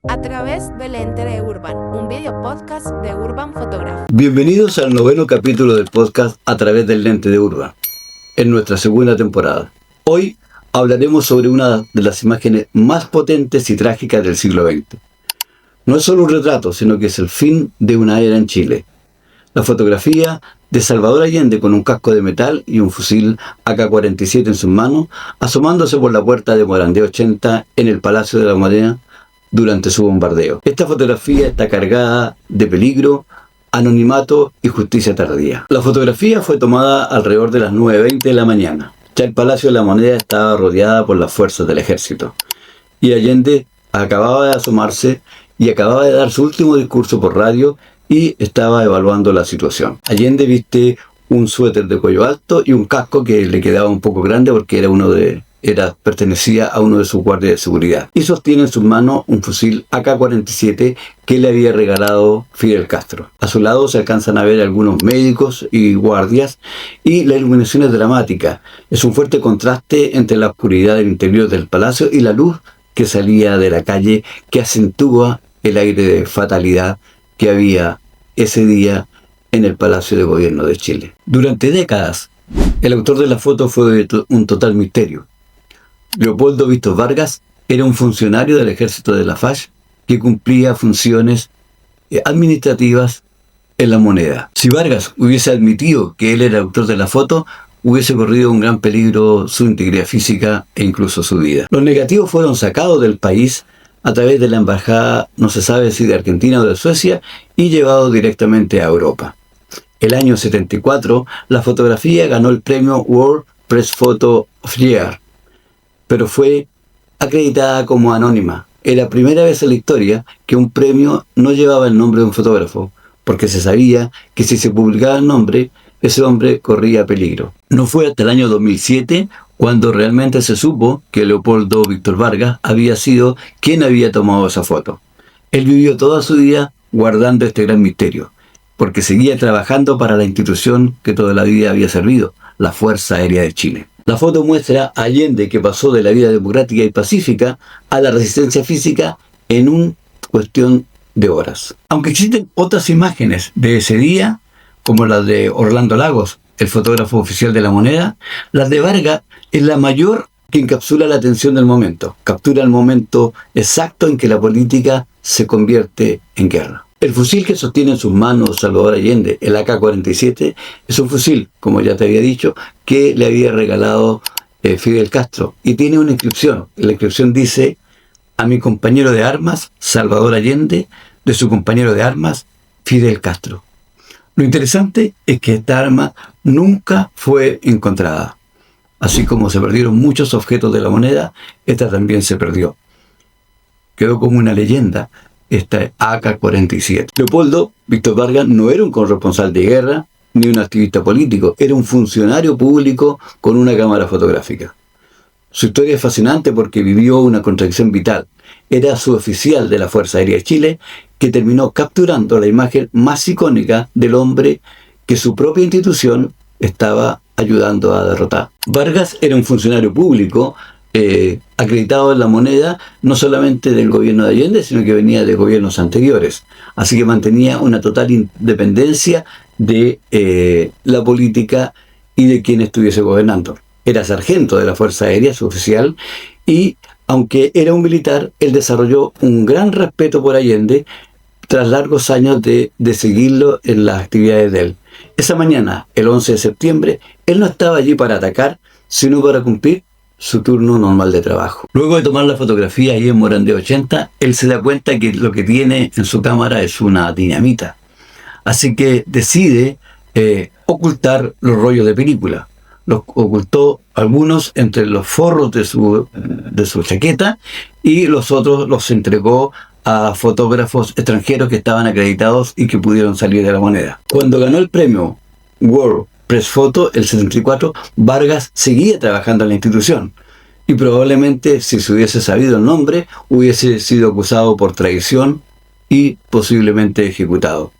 A través del lente de Urban, un video podcast de Urban Photography. Bienvenidos al 9º capítulo del podcast A través del lente de Urban, en nuestra segunda temporada. Hoy hablaremos sobre una de las imágenes más potentes y trágicas del siglo XX. No es solo un retrato, sino que es el fin de una era en Chile. La fotografía de Salvador Allende con un casco de metal y un fusil AK-47 en sus manos, asomándose por la puerta de Morandé 80 en el Palacio de la Moneda durante su bombardeo. Esta fotografía está cargada de peligro, anonimato y justicia tardía. La fotografía fue tomada alrededor de las 9:20 de la mañana. Ya el Palacio de la Moneda estaba rodeada por las fuerzas del ejército. Y Allende acababa de asomarse y acababa de dar su último discurso por radio y estaba evaluando la situación. Allende viste un suéter de cuello alto y un casco que le quedaba un poco grande porque pertenecía a uno de sus guardias de seguridad. Y sostiene en sus manos un fusil AK-47 que le había regalado Fidel Castro. A su lado se alcanzan a ver algunos médicos y guardias y la iluminación es dramática. Es un fuerte contraste entre la oscuridad del interior del palacio y la luz que salía de la calle, que acentúa el aire de fatalidad que había ese día en el Palacio de Gobierno de Chile. Durante décadas, el autor de la foto fue un total misterio. Leopoldo Víctor Vargas era un funcionario del ejército de la FACH que cumplía funciones administrativas en La Moneda. Si Vargas hubiese admitido que él era el autor de la foto, hubiese corrido un gran peligro su integridad física e incluso su vida. Los negativos fueron sacados del país a través de la embajada, no se sabe si de Argentina o de Suecia, y llevados directamente a Europa. El año 74, la fotografía ganó el premio World Press Photo of the Year, pero fue acreditada como anónima. Era la primera vez en la historia que un premio no llevaba el nombre de un fotógrafo, porque se sabía que si se publicaba el nombre, ese hombre corría peligro. No fue hasta el año 2007 cuando realmente se supo que Leopoldo Víctor Vargas había sido quien había tomado esa foto. Él vivió toda su vida guardando este gran misterio, porque seguía trabajando para la institución que toda la vida había servido, la Fuerza Aérea de Chile. La foto muestra a Allende que pasó de la vida democrática y pacífica a la resistencia física en una cuestión de horas. Aunque existen otras imágenes de ese día, como las de Orlando Lagos, el fotógrafo oficial de La Moneda, las de Vargas es la mayor que encapsula la atención del momento. Captura el momento exacto en que la política se convierte en guerra. El fusil que sostiene en sus manos Salvador Allende, el AK-47, es un fusil, como ya te había dicho, que le había regalado Fidel Castro. Y tiene una inscripción. La inscripción dice: a mi compañero de armas, Salvador Allende, de su compañero de armas, Fidel Castro. Lo interesante es que esta arma nunca fue encontrada. Así como se perdieron muchos objetos de La Moneda, esta también se perdió. Quedó como una leyenda esta AK-47. Leopoldo Víctor Vargas no era un corresponsal de guerra ni un activista político, era un funcionario público con una cámara fotográfica. Su historia es fascinante porque vivió una contradicción vital. Era suboficial de la Fuerza Aérea de Chile que terminó capturando la imagen más icónica del hombre que su propia institución estaba ayudando a derrotar. Vargas era un funcionario público acreditado en La Moneda, no solamente del gobierno de Allende, sino que venía de gobiernos anteriores. Así que mantenía una total independencia de la política y de quien estuviese gobernando. Era sargento de la Fuerza Aérea, su oficial, y aunque era un militar, él desarrolló un gran respeto por Allende tras largos años de seguirlo en las actividades de él. Esa mañana, el 11 de septiembre, él no estaba allí para atacar, sino para cumplir su turno normal de trabajo. Luego de tomar la fotografía ahí en Morandé 80, él se da cuenta que lo que tiene en su cámara es una dinamita. Así que decide ocultar los rollos de película. Los ocultó algunos entre los forros de su chaqueta y los otros los entregó a fotógrafos extranjeros que estaban acreditados y que pudieron salir de La Moneda. Cuando ganó el premio World Press Photo, el 74, Vargas seguía trabajando en la institución y probablemente, si se hubiese sabido el nombre, hubiese sido acusado por traición y posiblemente ejecutado.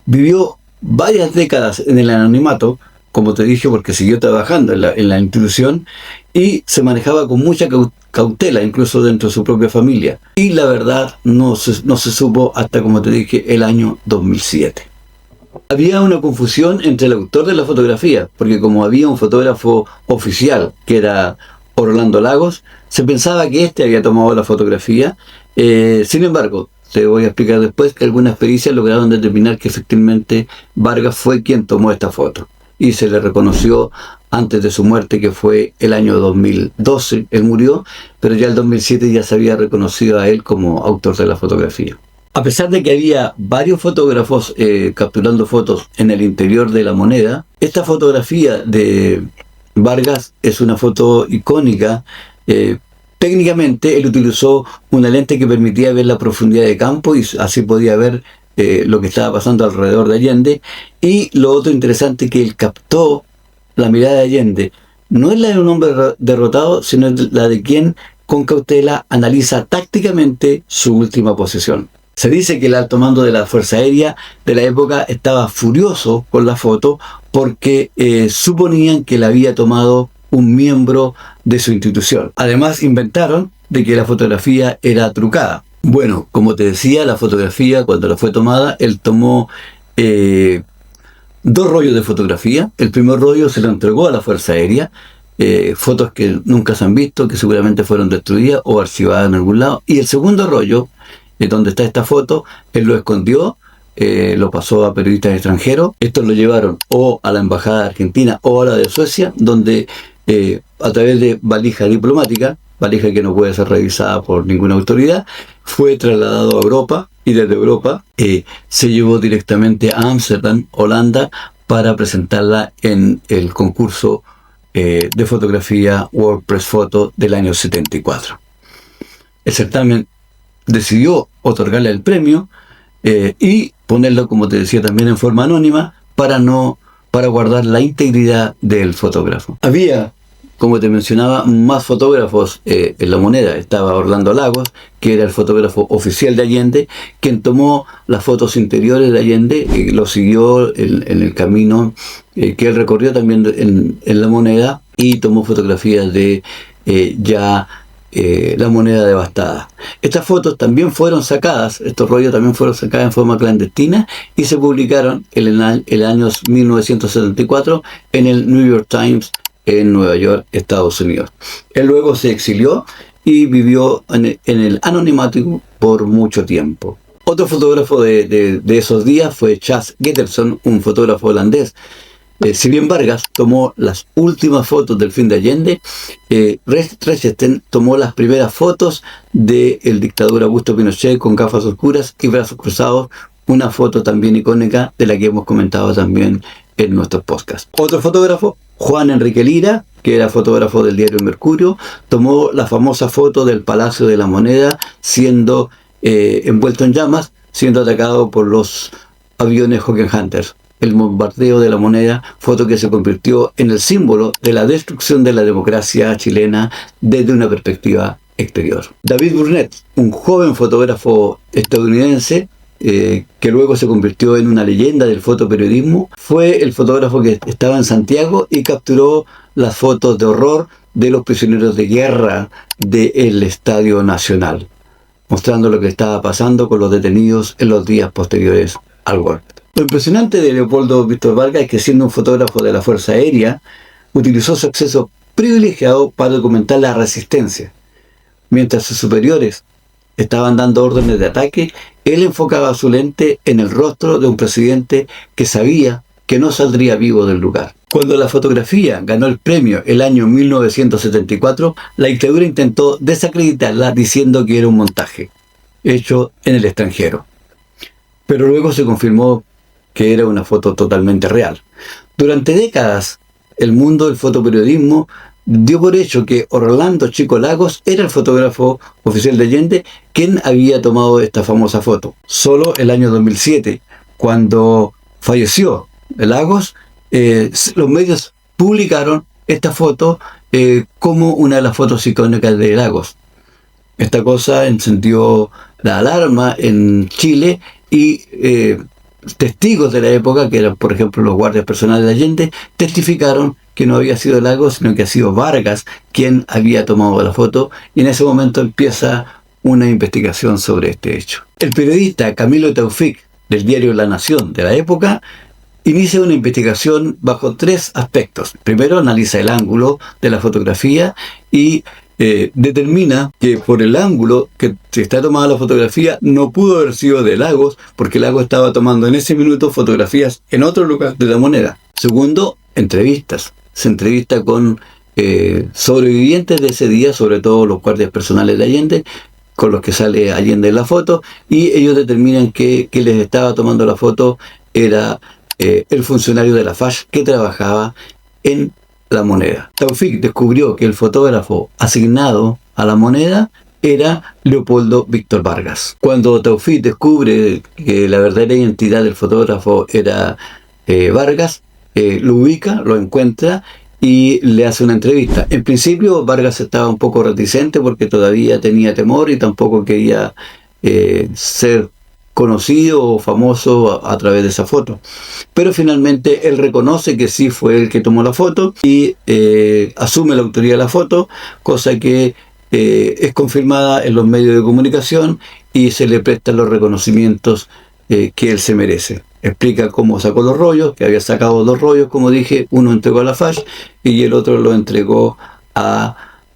Vivió varias décadas en el anonimato como te dije, porque siguió trabajando en la institución y se manejaba con mucha cautela, incluso dentro de su propia familia. Y la verdad no se supo hasta, como te dije, el año 2007. Había una confusión entre el autor de la fotografía, porque como había un fotógrafo oficial, que era Orlando Lagos, se pensaba que este había tomado la fotografía. Sin embargo, te voy a explicar después que algunas pericias lograron determinar que efectivamente Vargas fue quien tomó esta foto. Y se le reconoció antes de su muerte, que fue el año 2012, él murió, pero ya el 2007 ya se había reconocido a él como autor de la fotografía. A pesar de que había varios fotógrafos capturando fotos en el interior de la moneda, esta fotografía de Vargas es una foto icónica. Técnicamente él utilizó una lente que permitía ver la profundidad de campo y así podía ver lo que estaba pasando alrededor de Allende. Y lo otro interesante es que él captó la mirada de Allende. No es la de un hombre derrotado, sino la de quien con cautela analiza tácticamente su última posición. Se dice que el alto mando de la Fuerza Aérea de la época estaba furioso con la foto porque suponían que la había tomado un miembro de su institución. Además inventaron de que la fotografía era trucada. Bueno, como te decía, la fotografía cuando la fue tomada, él tomó 2 rollos de fotografía. El primer rollo se lo entregó a la Fuerza Aérea, fotos que nunca se han visto, que seguramente fueron destruidas o archivadas en algún lado. Y el segundo rollo, donde está esta foto, él lo escondió, lo pasó a periodistas extranjeros. Estos lo llevaron o a la embajada de Argentina o a la de Suecia, donde a través de valija diplomática, valija que no puede ser revisada por ninguna autoridad, fue trasladado a Europa y desde Europa se llevó directamente a Ámsterdam, Holanda, para presentarla en el concurso de fotografía World Press Photo del año 74. El certamen decidió otorgarle el premio y ponerlo, como te decía, también en forma anónima para guardar la integridad del fotógrafo. Había, como te mencionaba, más fotógrafos en la moneda. Estaba Orlando Lagos, que era el fotógrafo oficial de Allende, quien tomó las fotos interiores de Allende y lo siguió en el camino que él recorrió también en la moneda, y tomó fotografías de la moneda devastada. Estas fotos también fueron sacadas, estos rollos también fueron sacados en forma clandestina y se publicaron en el año 1974 en el New York Times en Nueva York, Estados Unidos. Él luego se exilió y vivió en el anonimato por mucho tiempo. Otro fotógrafo de esos días fue Chas Getterson, un fotógrafo holandés. Si bien Vargas tomó las últimas fotos del fin de Allende, Rechten tomó las primeras fotos del dictador Augusto Pinochet con gafas oscuras y brazos cruzados, una foto también icónica de la que hemos comentado también en nuestros podcasts. Otro fotógrafo, Juan Enrique Lira, que era fotógrafo del diario Mercurio, tomó la famosa foto del Palacio de la Moneda siendo envuelto en llamas, siendo atacado por los aviones Hawking Hunters. El bombardeo de la moneda, foto que se convirtió en el símbolo de la destrucción de la democracia chilena desde una perspectiva exterior. David Burnett, un joven fotógrafo estadounidense que luego se convirtió en una leyenda del fotoperiodismo, fue el fotógrafo que estaba en Santiago y capturó las fotos de horror de los prisioneros de guerra del Estadio Nacional, mostrando lo que estaba pasando con los detenidos en los días posteriores al golpe. Lo impresionante de Leopoldo Víctor Vargas es que, siendo un fotógrafo de la Fuerza Aérea, utilizó su acceso privilegiado para documentar la resistencia. Mientras sus superiores estaban dando órdenes de ataque, él enfocaba su lente en el rostro de un presidente que sabía que no saldría vivo del lugar. Cuando la fotografía ganó el premio el año 1974, la dictadura intentó desacreditarla diciendo que era un montaje hecho en el extranjero. Pero luego se confirmó que era una foto totalmente real. Durante décadas, el mundo del fotoperiodismo dio por hecho que Orlando Chico Lagos era el fotógrafo oficial de Allende quien había tomado esta famosa foto. Solo el año 2007, cuando falleció Lagos, los medios publicaron esta foto como una de las fotos icónicas de Lagos. Esta cosa encendió la alarma en Chile y testigos de la época, que eran por ejemplo los guardias personales de Allende, testificaron que no había sido Lagos, sino que ha sido Vargas quien había tomado la foto, y en ese momento empieza una investigación sobre este hecho. El periodista Camilo Taufik, del diario La Nación de la época, inicia una investigación bajo 3 aspectos. Primero, analiza el ángulo de la fotografía y determina que por el ángulo que se está tomando la fotografía no pudo haber sido de Lagos, porque Lagos estaba tomando en ese minuto fotografías en otro lugar de la moneda. Segundo, entrevistas. Se entrevista con sobrevivientes de ese día, sobre todo los guardias personales de Allende, con los que sale Allende en la foto, y ellos determinan que les estaba tomando la foto era el funcionario de la FACH que trabajaba en la moneda. Taufik descubrió que el fotógrafo asignado a la moneda era Leopoldo Víctor Vargas. Cuando Taufik descubre que la verdadera identidad del fotógrafo era Vargas, lo ubica, lo encuentra y le hace una entrevista. En principio Vargas estaba un poco reticente porque todavía tenía temor y tampoco quería ser conocido o famoso a través de esa foto. Pero finalmente él reconoce que sí fue el que tomó la foto y asume la autoría de la foto, cosa que es confirmada en los medios de comunicación y se le prestan los reconocimientos que él se merece. Explica cómo sacó los rollos, que había sacado 2 rollos, como dije, uno entregó a la FACH y el otro lo entregó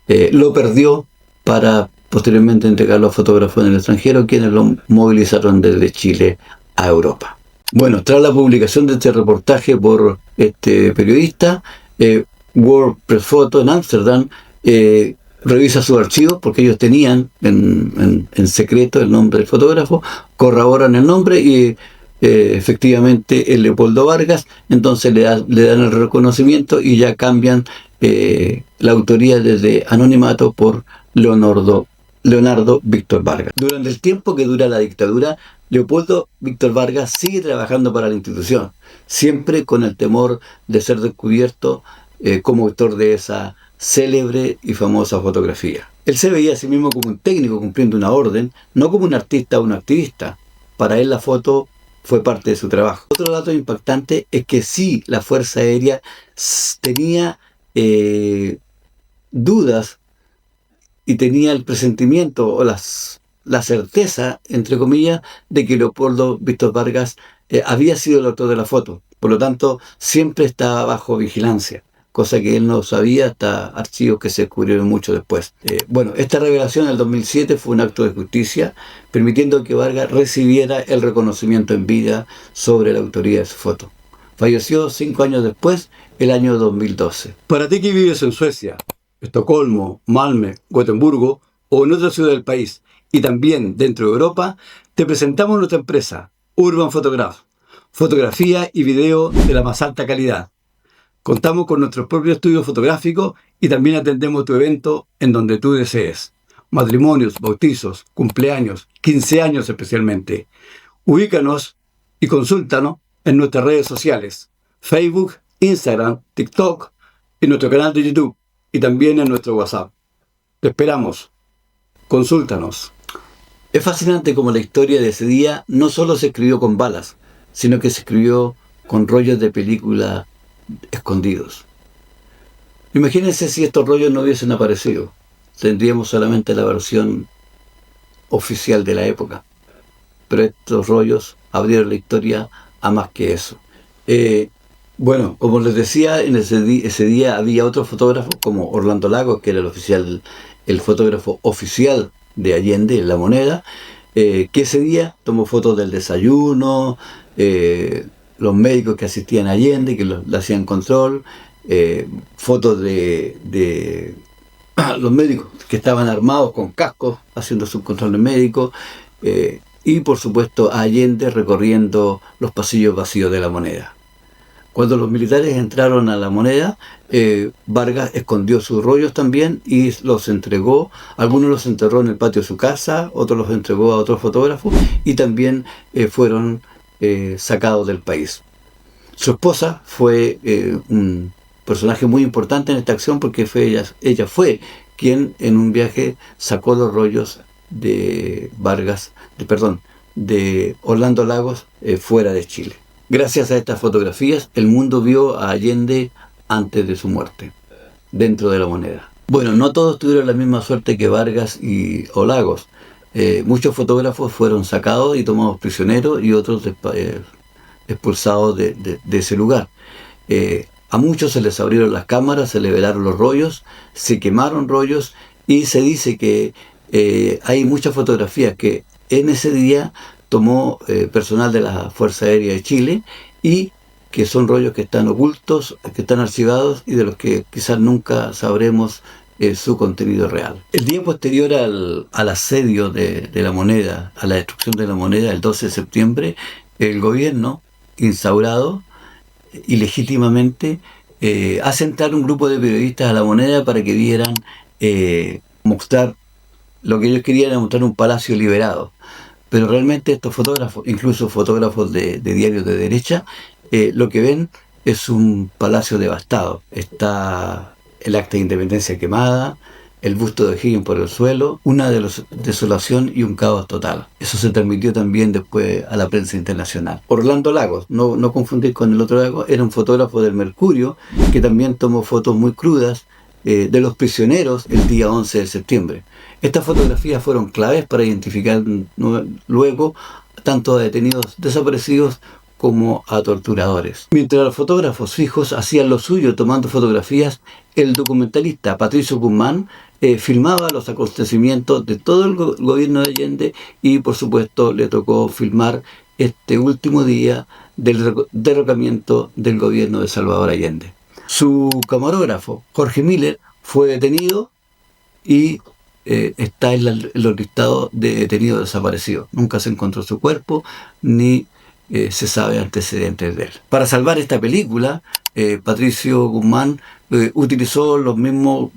lo perdió para posteriormente entregarlo a fotógrafos en el extranjero, quienes lo movilizaron desde Chile a Europa. Bueno, tras la publicación de este reportaje por este periodista, World Press Photo en Ámsterdam revisa sus archivos, porque ellos tenían en secreto el nombre del fotógrafo, corroboran el nombre y efectivamente es Leopoldo Vargas. Entonces le dan el reconocimiento y ya cambian la autoría desde anonimato por Leonardo Víctor Vargas. Durante el tiempo que dura la dictadura, Leopoldo Víctor Vargas sigue trabajando para la institución, siempre con el temor de ser descubierto como autor de esa célebre y famosa fotografía. Él se veía a sí mismo como un técnico cumpliendo una orden, no como un artista o un activista. Para él la foto fue parte de su trabajo. Otro dato impactante es que sí, la Fuerza Aérea tenía dudas y tenía el presentimiento o la certeza, entre comillas, de que Leopoldo Víctor Vargas había sido el autor de la foto. Por lo tanto, siempre estaba bajo vigilancia, cosa que él no sabía hasta archivos que se descubrieron mucho después. Bueno, esta revelación en el 2007 fue un acto de justicia, permitiendo que Vargas recibiera el reconocimiento en vida sobre la autoría de su foto. Falleció 5 años después, el año 2012. Para ti que vives en Suecia, Estocolmo, Malmö, Gotemburgo o en otra ciudad del país y también dentro de Europa, te presentamos nuestra empresa, Urban Photograph, fotografía y video de la más alta calidad. Contamos con nuestro propio estudio fotográfico y también atendemos tu evento en donde tú desees. Matrimonios, bautizos, cumpleaños, 15 años especialmente. Ubícanos y consúltanos en nuestras redes sociales, Facebook, Instagram, TikTok, en nuestro canal de YouTube y también en nuestro WhatsApp. Te esperamos. Consúltanos. Es fascinante cómo la historia de ese día no solo se escribió con balas, sino que se escribió con rollos de película escondidos. Imagínense si estos rollos no hubiesen aparecido. Tendríamos solamente la versión oficial de la época. Pero estos rollos abrieron la historia a más que eso. Bueno, como les decía, en ese día había otros fotógrafos como Orlando Lagos, que era el fotógrafo oficial de Allende en La Moneda, que ese día tomó fotos del desayuno, los médicos que asistían a Allende, que le hacían control, fotos de los médicos que estaban armados con cascos haciendo sus controles médicos, y por supuesto a Allende recorriendo los pasillos vacíos de La Moneda. Cuando los militares entraron a La Moneda, Vargas escondió sus rollos también y los entregó. Algunos los enterró en el patio de su casa, otros los entregó a otros fotógrafos y también fueron sacados del país. Su esposa fue un personaje muy importante en esta acción porque ella fue quien en un viaje sacó los rollos de de Orlando Lagos fuera de Chile. Gracias a estas fotografías, el mundo vio a Allende antes de su muerte, dentro de la moneda. Bueno, no todos tuvieron la misma suerte que Vargas o Lagos. Muchos fotógrafos fueron sacados y tomados prisioneros y otros expulsados de ese lugar. A muchos se les abrieron las cámaras, se liberaron los rollos, se quemaron rollos y se dice que hay muchas fotografías que en ese día tomó personal de la Fuerza Aérea de Chile y que son rollos que están ocultos, que están archivados y de los que quizás nunca sabremos su contenido real. El día posterior al asedio de la moneda, a la destrucción de la moneda, el 12 de septiembre, el gobierno, instaurado ilegítimamente, hace entrar un grupo de periodistas a la moneda para que vieran, mostrar lo que ellos querían, era mostrar un palacio liberado. Pero realmente estos fotógrafos, incluso fotógrafos de diarios de derecha, lo que ven es un palacio devastado. Está el acta de independencia quemada, el busto de O'Higgins por el suelo, una desolación y un caos total. Eso se transmitió también después a la prensa internacional. Orlando Lagos, no confundir con el otro Lagos, era un fotógrafo del Mercurio que también tomó fotos muy crudas de los prisioneros el día 11 de septiembre. Estas fotografías fueron claves para identificar luego tanto a detenidos desaparecidos como a torturadores. Mientras los fotógrafos fijos hacían lo suyo tomando fotografías, el documentalista Patricio Guzmán filmaba los acontecimientos de todo el gobierno de Allende y por supuesto le tocó filmar este último día del derrocamiento del gobierno de Salvador Allende. Su camarógrafo, Jorge Miller, fue detenido y está en los listados de detenidos desaparecidos. Nunca se encontró su cuerpo ni se sabe antecedentes de él. Para salvar esta película, Patricio Guzmán utilizó lo mismo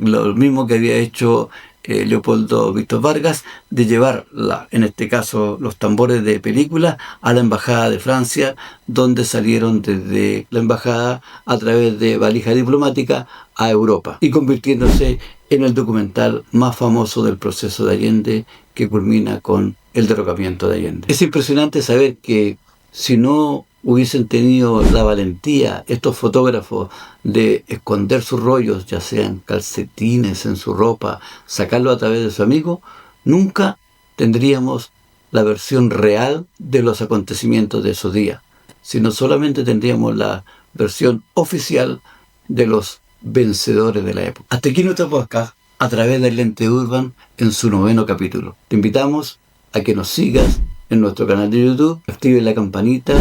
que había hecho Leopoldo Víctor Vargas, de llevar, en este caso, los tambores de película a la Embajada de Francia, donde salieron desde la Embajada a través de valija diplomática a Europa, y convirtiéndose en el documental más famoso del proceso de Allende, que culmina con el derrocamiento de Allende. Es impresionante saber que si no hubiesen tenido la valentía estos fotógrafos de esconder sus rollos, ya sean calcetines en su ropa, sacarlo a través de su amigo, nunca tendríamos la versión real de los acontecimientos de esos días, sino solamente tendríamos la versión oficial de los vencedores de la época. Hasta aquí nuestro podcast a través del Lente de Urban en su 9º capítulo. Te invitamos a que nos sigas en nuestro canal de YouTube, active la campanita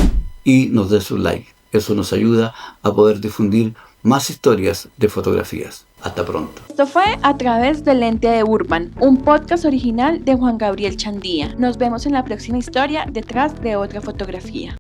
y nos des un like. Eso nos ayuda a poder difundir más historias de fotografías. Hasta pronto. Esto fue A través del Lente de Urban, un podcast original de Juan Gabriel Chandía. Nos vemos en la próxima historia detrás de otra fotografía.